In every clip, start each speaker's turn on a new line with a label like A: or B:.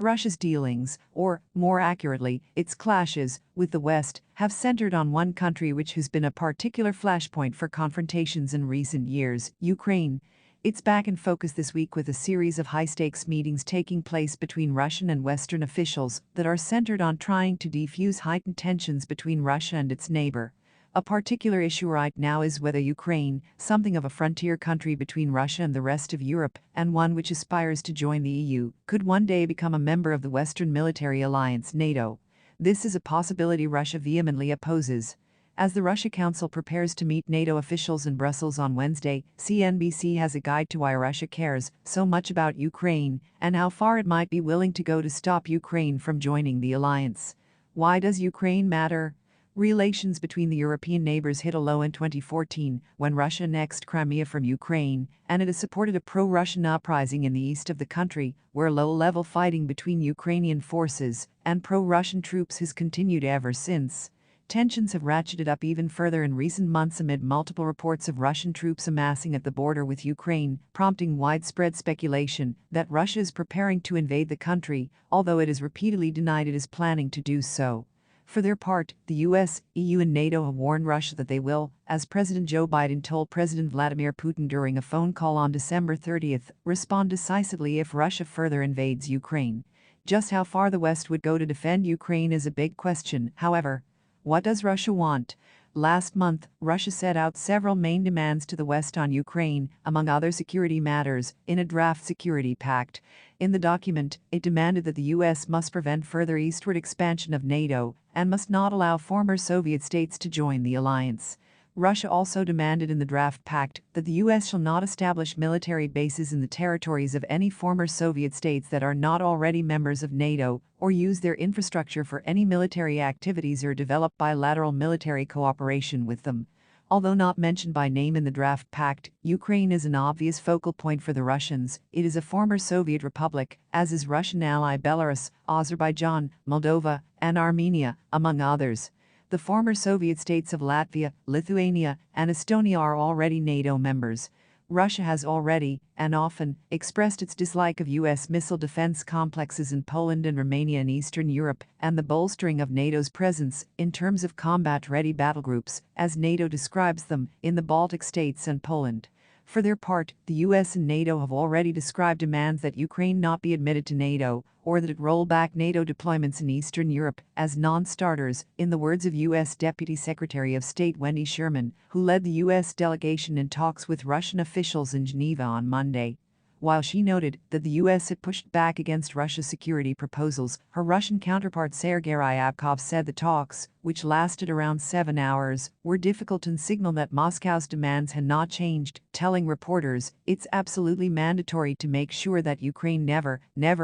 A: Russia's dealings, or, more accurately, its clashes, with the West, have centered on one country which has been a particular flashpoint for confrontations in recent years: Ukraine. It's back in focus this week with a series of high-stakes meetings taking place between Russian and Western officials that are centered on trying to defuse heightened tensions between Russia and its neighbor. A particular issue right now is whether Ukraine, something of a frontier country between Russia and the rest of Europe, and one which aspires to join the EU, could one day become a member of the Western military alliance NATO. This is a possibility Russia vehemently opposes. As the Russia Council prepares to meet NATO officials in Brussels on Wednesday, CNBC has a guide to why Russia cares so much about Ukraine and how far it might be willing to go to stop Ukraine from joining the alliance. Why does Ukraine matter? Relations between the European neighbors hit a low in 2014 when Russia annexed Crimea from Ukraine, and it has supported a pro-Russian uprising in the east of the country, where low-level fighting between Ukrainian forces and pro-Russian troops has continued ever since. Tensions have ratcheted up even further in recent months amid multiple reports of Russian troops amassing at the border with Ukraine, prompting widespread speculation that Russia is preparing to invade the country, although it has repeatedly denied it is planning to do so. For their part, the US, EU and NATO have warned Russia that they will, as President Joe Biden told President Vladimir Putin during a phone call on December 30th, respond decisively if Russia further invades Ukraine. Just how far the West would go to defend Ukraine is a big question, however. What does Russia want? Last month, Russia set out several main demands to the West on Ukraine, among other security matters, in a draft security pact. In the document, it demanded that the U.S. must prevent further eastward expansion of NATO and must not allow former Soviet states to join the alliance. Russia also demanded in the draft pact that the U.S. shall not establish military bases in the territories of any former Soviet states that are not already members of NATO, or use their infrastructure for any military activities or develop bilateral military cooperation with them. Although not mentioned by name in the draft pact, Ukraine is an obvious focal point for the Russians. It is a former Soviet republic, as is Russian ally Belarus, Azerbaijan, Moldova, and Armenia, among others. The former Soviet states of Latvia, Lithuania, and Estonia are already NATO members. Russia has already, and often, expressed its dislike of U.S. missile defense complexes in Poland and Romania in Eastern Europe, and the bolstering of NATO's presence, in terms of combat-ready battlegroups, as NATO describes them, in the Baltic states and Poland. For their part, the U.S. and NATO have already described demands that Ukraine not be admitted to NATO, or that it roll back NATO deployments in Eastern Europe as non-starters, in the words of U.S. Deputy Secretary of State Wendy Sherman, who led the U.S. delegation in talks with Russian officials in Geneva on Monday. While she noted that the U.S. had pushed back against Russia's security proposals, her Russian counterpart Sergei Ryabkov said the talks, which lasted around 7 hours, were difficult and signaled that Moscow's demands had not changed, telling reporters, "It's absolutely mandatory to make sure that Ukraine never,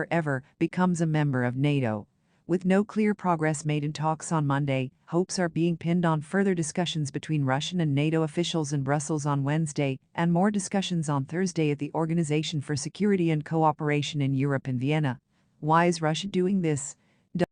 A: ever becomes a member of NATO." With no clear progress made in talks on Monday, hopes are being pinned on further discussions between Russian and NATO officials in Brussels on Wednesday, and more discussions on Thursday at the Organization for Security and Cooperation in Europe in Vienna. Why is Russia doing this?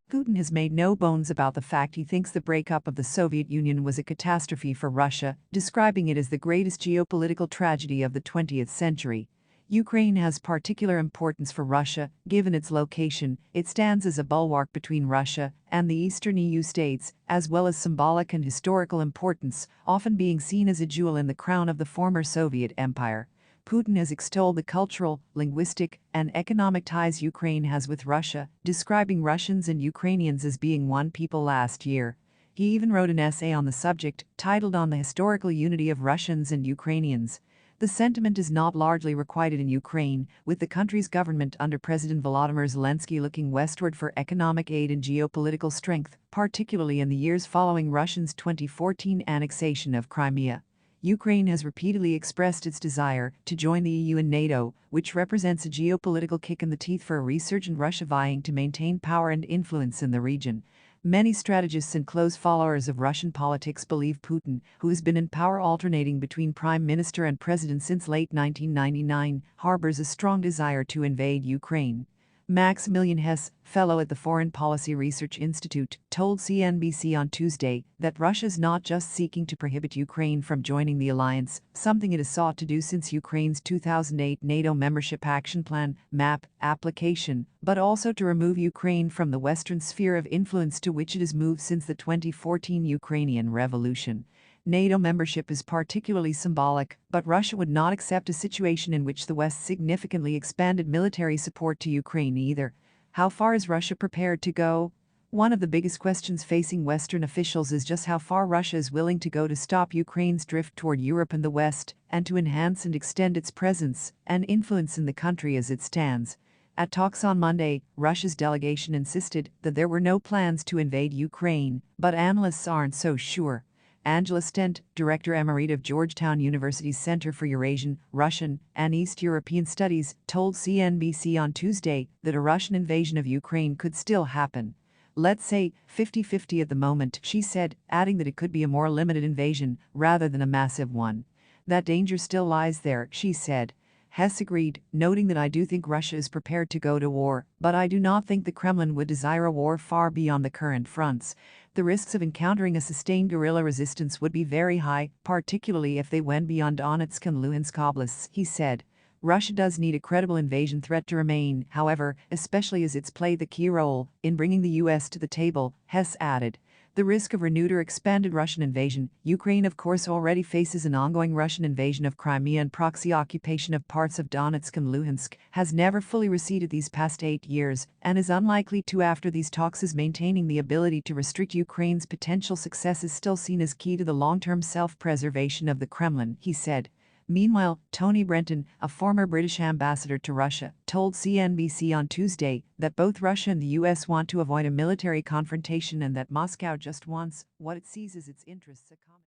A: Putin has made no bones about the fact he thinks the breakup of the Soviet Union was a catastrophe for Russia, describing it as the greatest geopolitical tragedy of the 20th century. Ukraine has particular importance for Russia, given its location. It stands as a bulwark between Russia and the eastern EU states, as well as symbolic and historical importance, often being seen as a jewel in the crown of the former Soviet Empire. Putin has extolled the cultural, linguistic, and economic ties Ukraine has with Russia, describing Russians and Ukrainians as being one people last year. He even wrote an essay on the subject, titled "On the Historical Unity of Russians and Ukrainians." The sentiment is not largely requited in Ukraine, with the country's government under President Volodymyr Zelensky looking westward for economic aid and geopolitical strength, particularly in the years following Russia's 2014 annexation of Crimea. Ukraine has repeatedly expressed its desire to join the EU and NATO, which represents a geopolitical kick in the teeth for a resurgent Russia vying to maintain power and influence in the region. Many strategists and close followers of Russian politics believe Putin, who has been in power alternating between prime minister and president since late 1999, harbors a strong desire to invade Ukraine. Maximilian Hess, fellow at the Foreign Policy Research Institute, told CNBC on Tuesday that Russia is not just seeking to prohibit Ukraine from joining the alliance, something it has sought to do since Ukraine's 2008 NATO Membership Action Plan (MAP) application, but also to remove Ukraine from the Western sphere of influence to which it has moved since the 2014 Ukrainian Revolution. NATO membership is particularly symbolic, but Russia would not accept a situation in which the West significantly expanded military support to Ukraine either. How far is Russia prepared to go? One of the biggest questions facing Western officials is just how far Russia is willing to go to stop Ukraine's drift toward Europe and the West, and to enhance and extend its presence and influence in the country as it stands. At talks on Monday, Russia's delegation insisted that there were no plans to invade Ukraine, but analysts aren't so sure. Angela Stent, Director Emerita of Georgetown University's Center for Eurasian, Russian, and East European Studies, told CNBC on Tuesday that a Russian invasion of Ukraine could still happen. Let's say 50-50 at the moment, she said, adding that it could be a more limited invasion rather than a massive one. That danger still lies there, she said. Hess agreed, noting that I do think Russia is prepared to go to war, but I do not think the Kremlin would desire a war far beyond the current fronts. The risks of encountering a sustained guerrilla resistance would be very high, particularly if they went beyond Donetsk and Luhansk oblasts, he said. Russia does need a credible invasion threat to remain, however, especially as it's played the key role in bringing the U.S. to the table, Hess added. The risk of renewed or expanded Russian invasion. Ukraine, of course, already faces an ongoing Russian invasion of Crimea and proxy occupation of parts of Donetsk and Luhansk, has never fully receded these past 8 years, and is unlikely to after these talks, as maintaining the ability to restrict Ukraine's potential success is still seen as key to the long-term self-preservation of the Kremlin, he said. Meanwhile, Tony Brenton, a former British ambassador to Russia, told CNBC on Tuesday that both Russia and the U.S. want to avoid a military confrontation and that Moscow just wants what it sees as its interests.